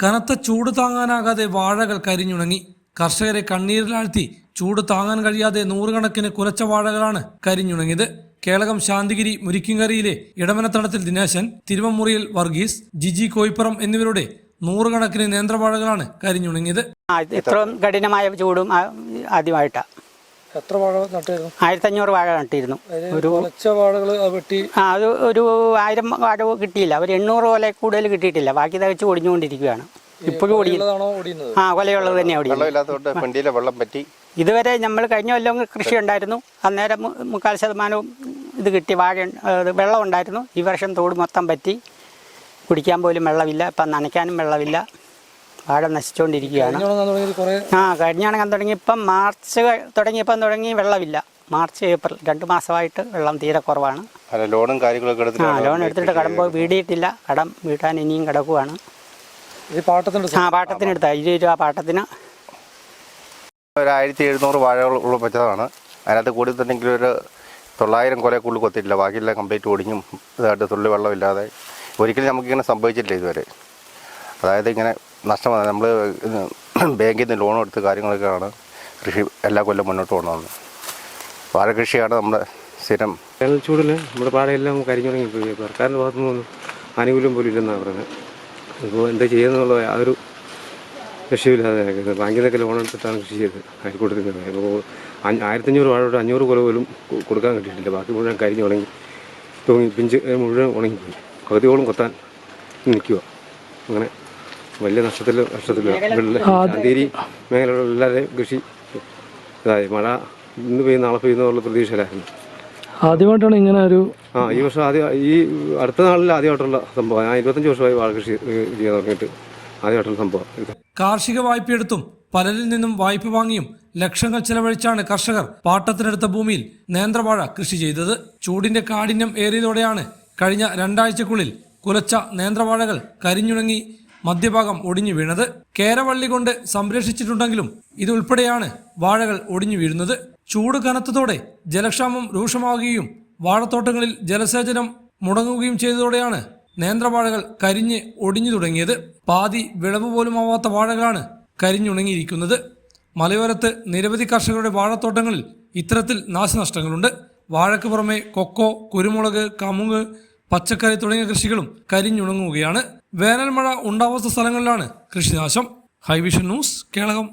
കനത്ത ചൂട് താങ്ങാനാകാതെ വാഴകൾ കരിഞ്ഞുണങ്ങി. കർഷകരെ കണ്ണീരിലാഴ്ത്തി ചൂട് താങ്ങാൻ കഴിയാതെ നൂറുകണക്കിന് കുലച്ച വാഴകളാണ് കരിഞ്ഞുണങ്ങിയത്. കേളകം ശാന്തിഗിരി മുരിക്കിങ്കരയിലെ ഇടമനത്തടത്തിൽ ദിനേശൻ, തിരുവമ്മുറിയിൽ വർഗീസ്, ജിജി കോയിപ്പുറം എന്നിവരുടെ നൂറുകണക്കിന് നേന്ത്രവാഴകളാണ് കരിഞ്ഞുണങ്ങിയത്. ഇത്രയും കഠിനമായ ചൂടും ആദ്യമായിട്ടാണ്. എത്ര വാഴ നട്ടിരുന്നു? 1500 വാഴ നട്ടിരുന്നു. അത് ഒരു 1000 വാഴ കിട്ടിയില്ല. ഒരു 800 കൊല കൂടുതൽ കിട്ടിയിട്ടില്ല. ബാക്കി തകച്ച് ഒടിഞ്ഞുകൊണ്ടിരിക്കുകയാണ്. ഇപ്പോഴും കൊലയുള്ളത് തന്നെ ഒടിയുന്നത്. ഇതുവരെ നമ്മൾ കഴിഞ്ഞ കൊല്ലം കൃഷി ഉണ്ടായിരുന്നു. അന്നേരം 3/4% ഇത് കിട്ടി. വാഴ വെള്ളം ഉണ്ടായിരുന്നു. ഈ വർഷം തോട് മൊത്തം പറ്റി. കുടിക്കാൻ പോലും വെള്ളമില്ല. ഇപ്പം നനയ്ക്കാനും വെള്ളമില്ല. വാഴ നശിച്ചുകൊണ്ടിരിക്കുകയാണ്. കഴിഞ്ഞുണങ്ങാൻ തുടങ്ങി. ഇപ്പം മാർച്ച് തുടങ്ങി വെള്ളമില്ല. മാർച്ച് ഏപ്രിൽ 2 മാസമായിട്ട് വെള്ളം തീരെ കുറവാണ്. ലോണും കാര്യങ്ങളൊക്കെ ലോൺ എടുത്തിട്ട് കടം പോയി വീടിയിട്ടില്ല. കടം വീട്ടാൻ ഇനിയും കിടക്കുവാണ്. പാട്ടത്തിനെടുത്ത 20 രൂപ പാട്ടത്തിന്. ഒരു 1700 വാഴകൾ വെച്ചതാണ്. അതിനകത്ത് കൂടി തന്നെങ്കിൽ ഒരു 900 കൊലക്കുള്ളിൽ കൊത്തിയിട്ടില്ല. ബാക്കിയെല്ലാം കംപ്ലീറ്റ് ഒടിഞ്ഞും ഇതായിട്ട് തുള്ളി വെള്ളമില്ലാതെ ഒരിക്കലും നമുക്കിങ്ങനെ സംഭവിച്ചിട്ടില്ല ഇതുവരെ. അതായത് ഇങ്ങനെ നഷ്ടമാണ്. നമ്മൾ ബാങ്കിൽ നിന്ന് ലോൺ എടുത്ത് കാര്യങ്ങളൊക്കെയാണ് കൃഷി എല്ലാ കൊല്ലം മുന്നോട്ട് കൊണ്ടുവന്നത്. വാഴ കൃഷിയാണ് നമ്മുടെ സ്ഥിരം. വേനൽച്ചൂടിൽ നമ്മുടെ പാടയെല്ലാം കരിഞ്ഞു തുടങ്ങിപ്പോയി. സർക്കാരിൻ്റെ ഭാഗത്തുനിന്നൊന്നും ആനുകൂല്യം പോലും ഇല്ലെന്നാണ് പറയുന്നത്. ഇപ്പോൾ എന്താ ചെയ്യുന്നുള്ള യാതൊരു രക്ഷയില്ലാതെ ബാങ്കിൽ നിന്നൊക്കെ ലോൺ എടുത്തിട്ടാണ് കൃഷി ചെയ്ത് അയൽക്കൂട്ടത്തിൽ. ഇപ്പോൾ 1500 വാഴ 500 കൊല പോലും കൊടുക്കാൻ കിട്ടിയിട്ടില്ല. ബാക്കി മുഴുവൻ കരിഞ്ഞ് ഉണങ്ങി പിഞ്ച് മുഴുവൻ ഉണങ്ങിപ്പോയി. പകുതിയോളം കൊത്താൻ നിൽക്കുക. അങ്ങനെ വലിയ നഷ്ടത്തിൽ ശാന്തിഗിരി മേഖലയിലുള്ള എല്ലാവരെയും കൃഷി ഇതായി. മഴ ഇന്ന് പെയ്യുന്ന നാളെ പെയ്യുന്നുള്ള പ്രതീക്ഷയിലായിരുന്നു. ആദ്യമായിട്ടാണ് ഇങ്ങനെ ഒരു ഈ വർഷം ഈ അടുത്ത നാളിൽ ആദ്യമായിട്ടുള്ള സംഭവം. ഞാൻ 25 വർഷമായി വാഴ കൃഷി ചെയ്യാൻ തുടങ്ങിയിട്ട് ആദ്യമായിട്ടുള്ള സംഭവം. കാർഷിക വായ്പയെടുത്തും പലരിൽ നിന്നും വായ്പ വാങ്ങിയും ലക്ഷങ്ങൾ ചെലവഴിച്ചാണ് കർഷകർ പാട്ടത്തിനെടുത്ത ഭൂമിയിൽ നേന്ത്രവാഴ കൃഷി ചെയ്തത്. ചൂടിന്റെ കാഠിന്യം ഏറിയതോടെയാണ് കഴിഞ്ഞ 2 ആഴ്ചക്കുള്ളിൽ കുലച്ച നേന്ത്രവാഴകൾ കരിഞ്ഞുണങ്ങി മധ്യഭാഗം ഒടിഞ്ഞു വീണത്. കേരവള്ളി കൊണ്ട് സംരക്ഷിച്ചിട്ടുണ്ടെങ്കിലും ഇതുൾപ്പെടെയാണ് വാഴകൾ ഒടിഞ്ഞു വീഴുന്നത്. ചൂട് കനത്തതോടെ ജലക്ഷാമം രൂക്ഷമാവുകയും വാഴത്തോട്ടങ്ങളിൽ ജലസേചനം മുടങ്ങുകയും ചെയ്തതോടെയാണ് നേന്ത്രവാഴകൾ കരിഞ്ഞ് ഒടിഞ്ഞു തുടങ്ങിയത്. പാതി വിളവ് പോലും ആവാത്ത വാഴകളാണ് കരിഞ്ഞുണങ്ങിയിരിക്കുന്നത്. മലയോരത്ത് നിരവധി കർഷകരുടെ വാഴത്തോട്ടങ്ങളിൽ ഇത്തരത്തിൽ നാശനഷ്ടങ്ങളുണ്ട്. വാഴയ്ക്ക് പുറമെ കൊക്കോ, കുരുമുളക്, കമുങ്ങ്, പച്ചക്കറി തുടങ്ങിയ കൃഷികളും കരിഞ്ഞുണങ്ങുകയാണ്. വേനൽ മഴ ഉണ്ടാവാത്ത സ്ഥലങ്ങളിലാണ് കൃഷിനാശം. ഹൈവിഷൻ ന്യൂസ്, കേളകം.